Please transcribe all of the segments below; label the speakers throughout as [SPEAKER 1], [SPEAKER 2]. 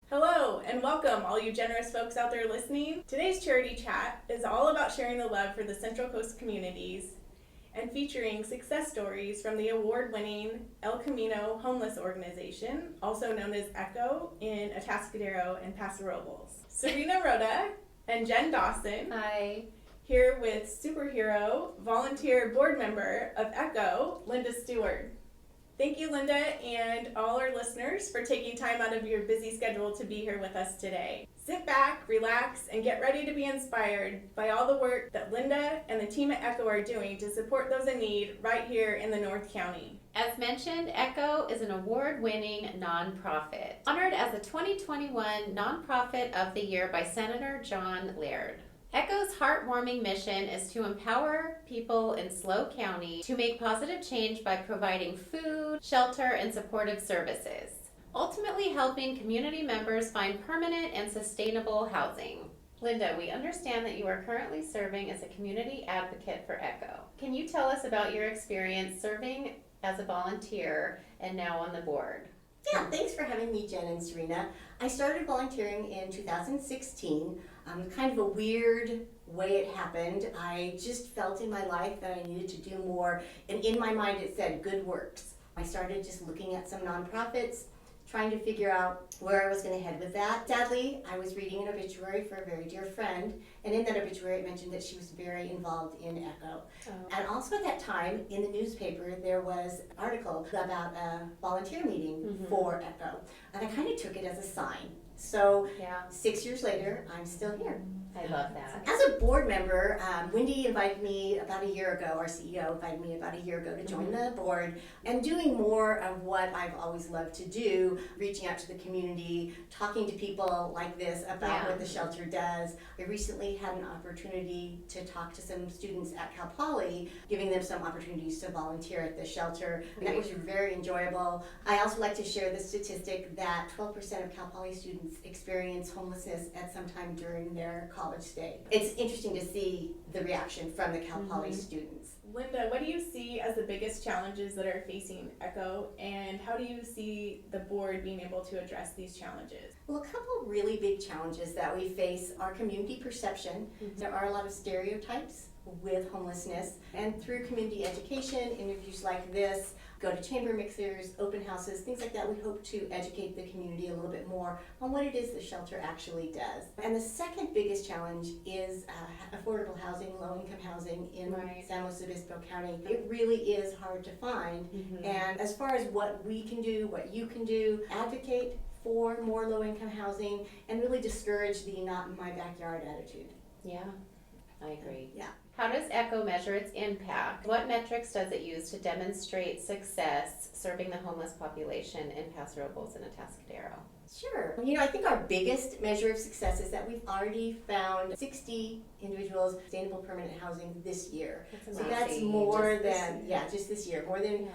[SPEAKER 1] Hello and welcome all you generous folks out there listening. Today's charity chat is all about sharing the love for the Central Coast communities and featuring success stories from the award-winning El Camino homeless organization, also known as ECHO, in Atascadero and Paso Robles. Serena Roda and Jen Dawson.
[SPEAKER 2] Hi.
[SPEAKER 1] Here with superhero, volunteer board member of ECHO, Linda Steward. Thank you, Linda, and all our listeners for taking time out of your busy schedule to be here with us today. Sit back, relax, and get ready to be inspired by all the work that Linda and the team at ECHO are doing to support those in need right here in the North County.
[SPEAKER 2] As mentioned, ECHO is an award-winning nonprofit, honored as the 2021 Nonprofit of the Year by Senator John Laird. ECHO's heartwarming mission is to empower people in SLO County to make positive change by providing food, shelter, and supportive services, ultimately helping community members find permanent and sustainable housing. Linda, we understand that you are currently serving as a community advocate for ECHO. Can you tell us about your experience serving as a volunteer and now on the board?
[SPEAKER 3] Yeah, thanks for having me, Jen and Serena. I started volunteering in 2016. Kind of a weird way it happened. I just felt in my life that I needed to do more, and in my mind it said good works. I started just looking at some nonprofits, trying to figure out where I was going to head with that. Sadly, I was reading an obituary for a very dear friend, and in that obituary it mentioned that she was very involved in ECHO.
[SPEAKER 2] Oh.
[SPEAKER 3] And also at that time, in the newspaper, there was an article about a volunteer meeting for ECHO, and I kind of took it as a sign. So
[SPEAKER 2] Yeah,
[SPEAKER 3] 6 years later, I'm still here.
[SPEAKER 2] I love that.
[SPEAKER 3] As a board member, Wendy invited me about a year ago, our CEO invited me about a year ago to join the board and doing more of what I've always loved to do, reaching out to the community, talking to people like this about what the shelter does. I recently had an opportunity to talk to some students at Cal Poly, giving them some opportunities to volunteer at the shelter, and that was very enjoyable. I also like to share the statistic that 12% of Cal Poly students experience homelessness at some time during their college stay. It's interesting to see the reaction from the Cal Poly students.
[SPEAKER 1] Linda, what do you see as the biggest challenges that are facing ECHO, and how do you see the board being able to address these challenges?
[SPEAKER 3] Well, a couple of really big challenges that we face are community perception. There are a lot of stereotypes with homelessness, and through community education, interviews like this, go to chamber mixers, open houses, things like that, we hope to educate the community a little bit more on what it is the shelter actually does. And the second biggest challenge is affordable housing, low-income housing in San Luis Obispo County. It really is hard to find, and as far as what we can do, what you can do, advocate for more low-income housing and really discourage the not in my backyard attitude.
[SPEAKER 2] Yeah, I agree.
[SPEAKER 3] Yeah.
[SPEAKER 2] How does ECHO measure its impact? What metrics does it use to demonstrate success serving the homeless population in Paso Robles and Atascadero?
[SPEAKER 3] Sure. I think our biggest measure of success is that we've already found 60 individuals sustainable permanent housing this year.
[SPEAKER 2] That's
[SPEAKER 3] So
[SPEAKER 2] amazing.
[SPEAKER 3] that's more than, just this year. More than,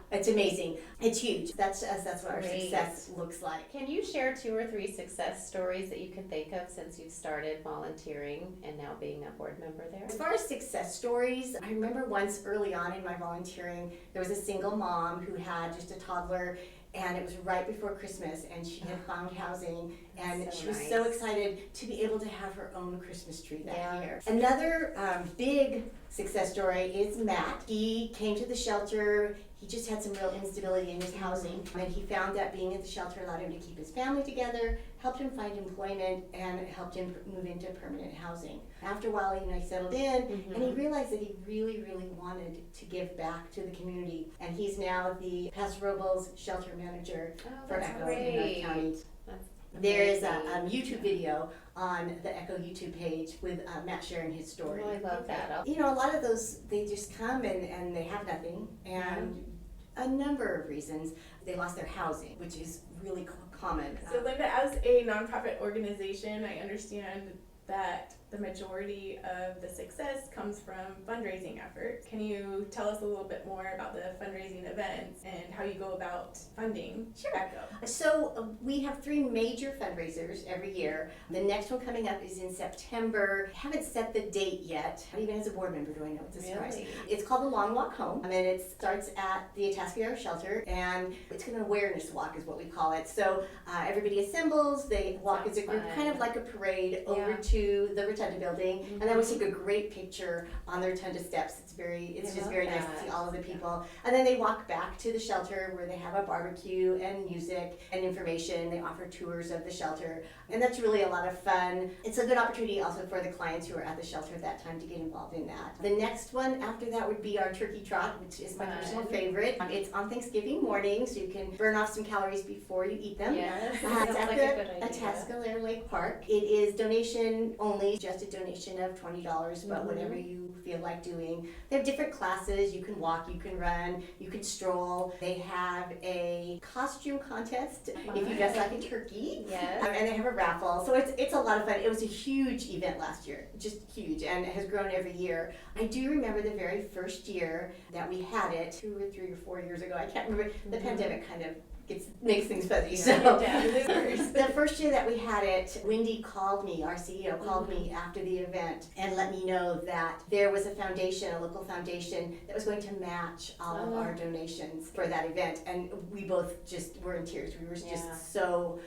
[SPEAKER 3] it's amazing. It's huge. That's what our
[SPEAKER 2] Great.
[SPEAKER 3] success looks like.
[SPEAKER 2] Can you share 2 or 3 success stories that you can think of since you've started volunteering and now being a board member there?
[SPEAKER 3] As far as success stories, I remember once early on in my volunteering, there was a single mom who had just a toddler, and it was right before Christmas, and she had found housing, and she was so excited to be able to have her own Christmas tree that year. Another big success story is Matt. He came to the shelter. He just had some real instability in his housing, and he found that being at the shelter allowed him to keep his family together, helped him find employment, and helped him move into permanent housing. After a while, he settled in, and he realized that he really, really wanted to give back to the community, and he's now the Paso Robles shelter manager for ECHO in North County. There is a YouTube video on the ECHO YouTube page with Matt sharing his story.
[SPEAKER 2] Oh, I love that.
[SPEAKER 3] A lot of those, they just come and they have nothing, and a number of reasons. They lost their housing, which is really common.
[SPEAKER 1] So Linda, as a nonprofit organization, I understand that the majority of the success comes from fundraising efforts. Can you tell us a little bit more about the fundraising events and how you go about funding ECHO?
[SPEAKER 3] So we have 3 major fundraisers every year. The next one coming up is in September. Haven't set the date yet. Even as a board member, do I know it's a surprise?
[SPEAKER 2] Really?
[SPEAKER 3] It's called the Long Walk Home, and it starts at the Atascadero shelter, and it's an awareness walk is what we call it. So everybody assembles, they walk as a group, kind of like a parade over to the Rotunda building, and then we take a great picture on the Rotunda steps. It's just very nice to see all of the people. And then they walk back to the shelter where they have a barbecue and music and information. They offer tours of the shelter, and that's really a lot of fun. It's a good opportunity also for the clients who are at the shelter at that time to get involved in that. The next one after that would be our turkey trot, which is my personal favorite. It's on Thanksgiving morning, so you can burn off some calories before you eat them.
[SPEAKER 2] Yes,
[SPEAKER 3] It's
[SPEAKER 2] sounds
[SPEAKER 3] at
[SPEAKER 2] like a good idea.
[SPEAKER 3] Atascadero Lake Park. It is donation only, just a donation of $20, but whatever you feel like doing. They have different classes. You can walk, you can run, you can stroll. They have a costume contest if you dress like a turkey.
[SPEAKER 2] Yes.
[SPEAKER 3] And they have a raffle. So it's a lot of fun. It was a huge event last year, just huge, and it has grown every year. I do remember the very first year that we had it, 2 or 3 or 4 years ago. I can't remember. The pandemic kind of makes things fuzzy. So the first year that we had it, Wendy called me, our CEO called me after the event and let me know that there was a foundation, a local foundation, that was going to match all of our donations for that event. And we both just were in tears. We were just so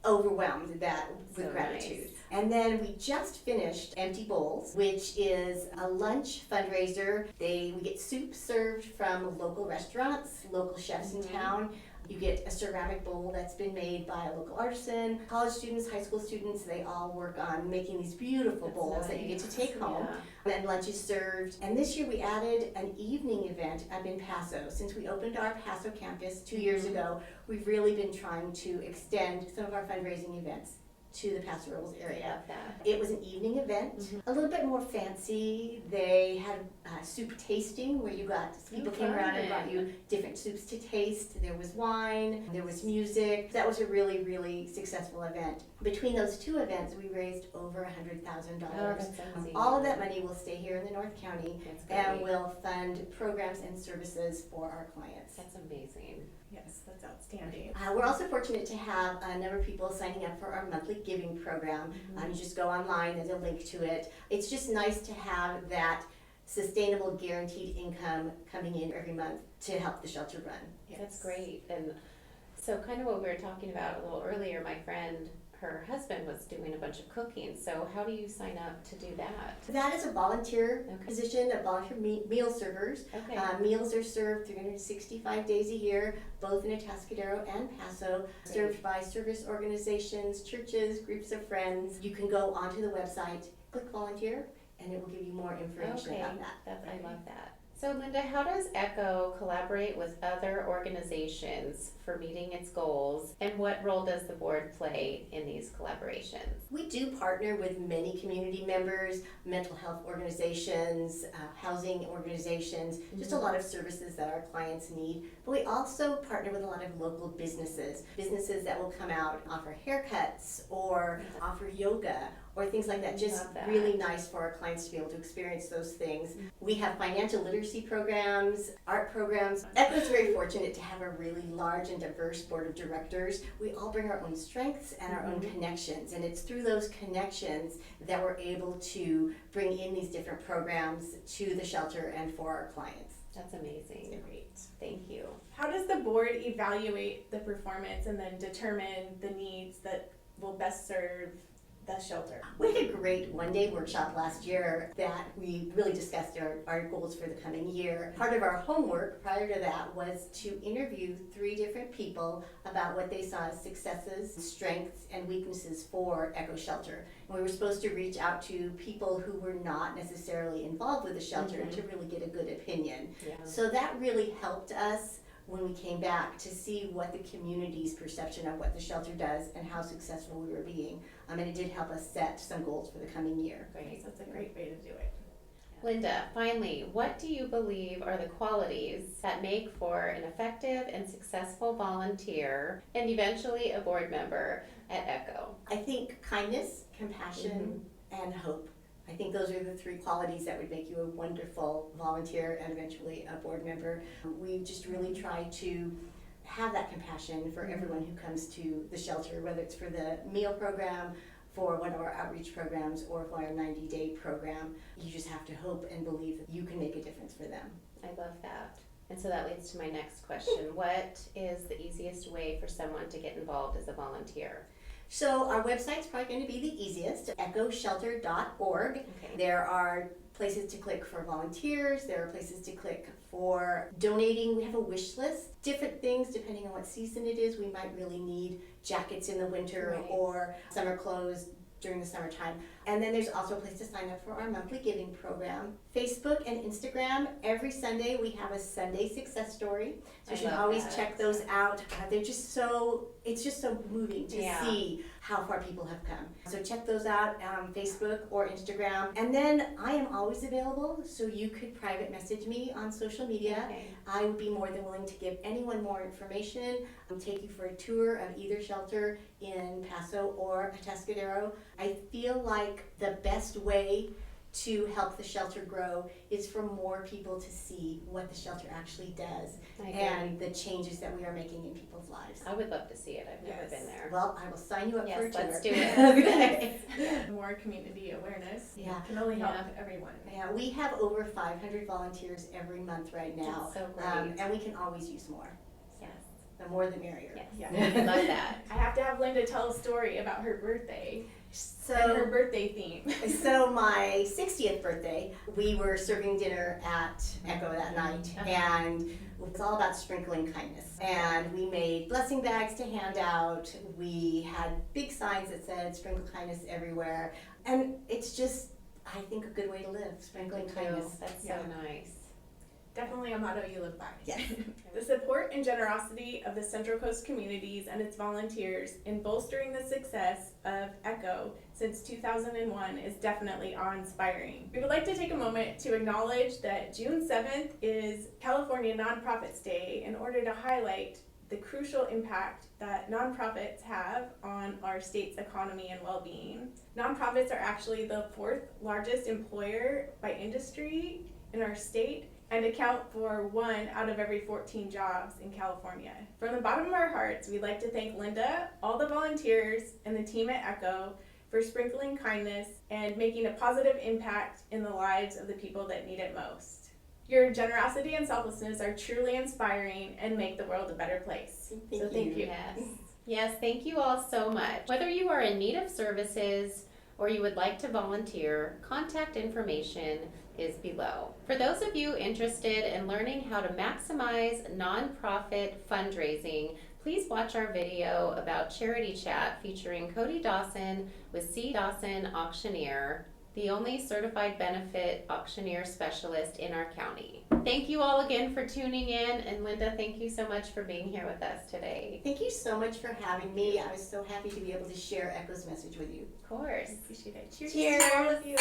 [SPEAKER 3] overwhelmed with gratitude.
[SPEAKER 2] Nice.
[SPEAKER 3] And then we just finished Empty Bowls, which is a lunch fundraiser. We get soup served from local restaurants, local chefs in town. You get a ceramic bowl that's been made by a local artisan. College students, high school students, they all work on making these beautiful bowls that you get to take home. And lunch is served. And this year we added an evening event up in Paso. Since we opened our Paso campus 2 years ago, we've really been trying to extend some of our fundraising events to the Paso Robles area. It was an evening event, a little bit more fancy. They had soup tasting where people came around and brought you different soups to taste. There was wine, there was music. That was a really, really successful event. Between those 2 events, we raised over $100,000. All of that money will stay here in the North County and will fund programs and services for our clients.
[SPEAKER 2] That's amazing.
[SPEAKER 1] Yes, that's outstanding.
[SPEAKER 3] We're also fortunate to have a number of people signing up for our monthly giving program. You just go online, there's a link to it. It's just nice to have that sustainable guaranteed income coming in every month to help the shelter run.
[SPEAKER 2] Yes. That's great. And so kind of what we were talking about a little earlier, my friend, her husband was doing a bunch of cooking. So how do you sign up to do that?
[SPEAKER 3] That is a volunteer position, a volunteer meal servers.
[SPEAKER 2] Okay.
[SPEAKER 3] Meals are served 365 days a year, both in Atascadero and Paso, served by service organizations, churches, groups of friends. You can go onto the website, click volunteer, and it will give you more information about that.
[SPEAKER 2] I love that. So Linda, how does ECHO collaborate with other organizations for meeting its goals, and what role does the board play in these collaborations?
[SPEAKER 3] We do partner with many community members, mental health organizations, housing organizations, just a lot of services that our clients need. But we also partner with a lot of local businesses that will come out and offer haircuts or offer yoga or things like that. Just really nice for our clients to be able to experience those things. We have financial literacy programs, art programs. ECHO is very fortunate to have a really large and diverse board of directors. We all bring our own strengths and our own connections, and it's through those connections that we're able to bring in these different programs to the shelter and for our clients.
[SPEAKER 2] That's amazing.
[SPEAKER 1] Great.
[SPEAKER 2] Thank you.
[SPEAKER 1] How does the board evaluate the performance and then determine the needs that will best serve the shelter?
[SPEAKER 3] We had a great one-day workshop last year that we really discussed our goals for the coming year. Part of our homework prior to that was to interview 3 different people about what they saw as successes, strengths, and weaknesses for ECHO Shelter. And we were supposed to reach out to people who were not necessarily involved with the shelter to really get a good opinion. So that really helped us when we came back to see what the community's perception of what the shelter does and how successful we were being. And it did help us set some goals for the coming year.
[SPEAKER 1] Great, that's a great way to do it.
[SPEAKER 2] Linda, finally, what do you believe are the qualities that make for an effective and successful volunteer and eventually a board member at ECHO?
[SPEAKER 3] I think kindness, compassion, and hope I think those are the 3 qualities that would make you a wonderful volunteer and eventually a board member. We just really try to have that compassion for everyone who comes to the shelter, whether it's for the meal program, for one of our outreach programs, or for our 90-day program. You just have to hope and believe that you can make a difference for them.
[SPEAKER 2] I love that. And so that leads to my next question. What is the easiest way for someone to get involved as a volunteer?
[SPEAKER 3] So our website's probably going to be the easiest, echoshelter.org.
[SPEAKER 2] Okay.
[SPEAKER 3] There are places to click for volunteers. There are places to click for donating. We have a wish list. Different things depending on what season it is. We might really need jackets in the winter or summer clothes during the summertime. And then there's also a place to sign up for our monthly giving program. Facebook and Instagram, every Sunday we have a Sunday success story. So you should always check those out. They're just so, it's just so moving to see how far people have come. So check those out on Facebook or Instagram. And then I am always available, so you could private message me on social media.
[SPEAKER 2] Okay.
[SPEAKER 3] I would be more than willing to give anyone more information. I'll take you for a tour of either shelter in Paso or Atascadero. I feel like the best way to help the shelter grow is for more people to see what the shelter actually does and the changes that we are making in people's lives.
[SPEAKER 2] I would love to see it. I've never been there.
[SPEAKER 3] Well, I will sign you up for a tour.
[SPEAKER 2] Let's do it.
[SPEAKER 1] More community awareness can
[SPEAKER 3] Yeah.
[SPEAKER 1] only help everyone.
[SPEAKER 3] Yeah, we have over 500 volunteers every month right now.
[SPEAKER 2] That's so great.
[SPEAKER 3] And we can always use more.
[SPEAKER 2] Yes.
[SPEAKER 3] The more the merrier.
[SPEAKER 2] Yes.
[SPEAKER 1] Yeah.
[SPEAKER 2] Love that.
[SPEAKER 1] I have to have Linda tell a story about her birthday and her
[SPEAKER 3] So,
[SPEAKER 1] birthday theme.
[SPEAKER 3] so my 60th birthday, we were serving dinner at Echo that night, and it was all about sprinkling kindness. And we made blessing bags to hand out. We had big signs that said "Sprinkle kindness everywhere," and it's just, I think, a good way to live. Sprinkling kindness.
[SPEAKER 2] That's so nice.
[SPEAKER 1] Definitely a motto you live by.
[SPEAKER 3] Yes.
[SPEAKER 1] The support and generosity of the Central Coast communities and its volunteers in bolstering the success of ECHO since 2001 is definitely awe-inspiring. We would like to take a moment to acknowledge that June 7th is California Nonprofits Day in order to highlight the crucial impact that nonprofits have on our state's economy and well-being. Nonprofits are actually the 4th largest employer by industry in our state and account for 1 out of every 14 jobs in California. From the bottom of our hearts, we'd like to thank Linda, all the volunteers, and the team at ECHO for sprinkling kindness and making a positive impact in the lives of the people that need it most. Your generosity and selflessness are truly inspiring and make the world a better place. Thank you.
[SPEAKER 2] Yes. Yes, thank you all so much. Whether you are in need of services or you would like to volunteer, contact information is below. For those of you interested in learning how to maximize nonprofit fundraising, please watch our video about Charity Chat featuring Cody Dawson with C. Dawson Auctioneer, the only certified benefit auctioneer specialist in our county. Thank you all again for tuning in, and Linda, thank you so much for being here with us today.
[SPEAKER 3] Thank you so much for having me. I was so happy to be able to share ECHO's message with you.
[SPEAKER 2] Of course.
[SPEAKER 1] Appreciate it. Cheers.
[SPEAKER 2] Cheers.
[SPEAKER 1] To all of you.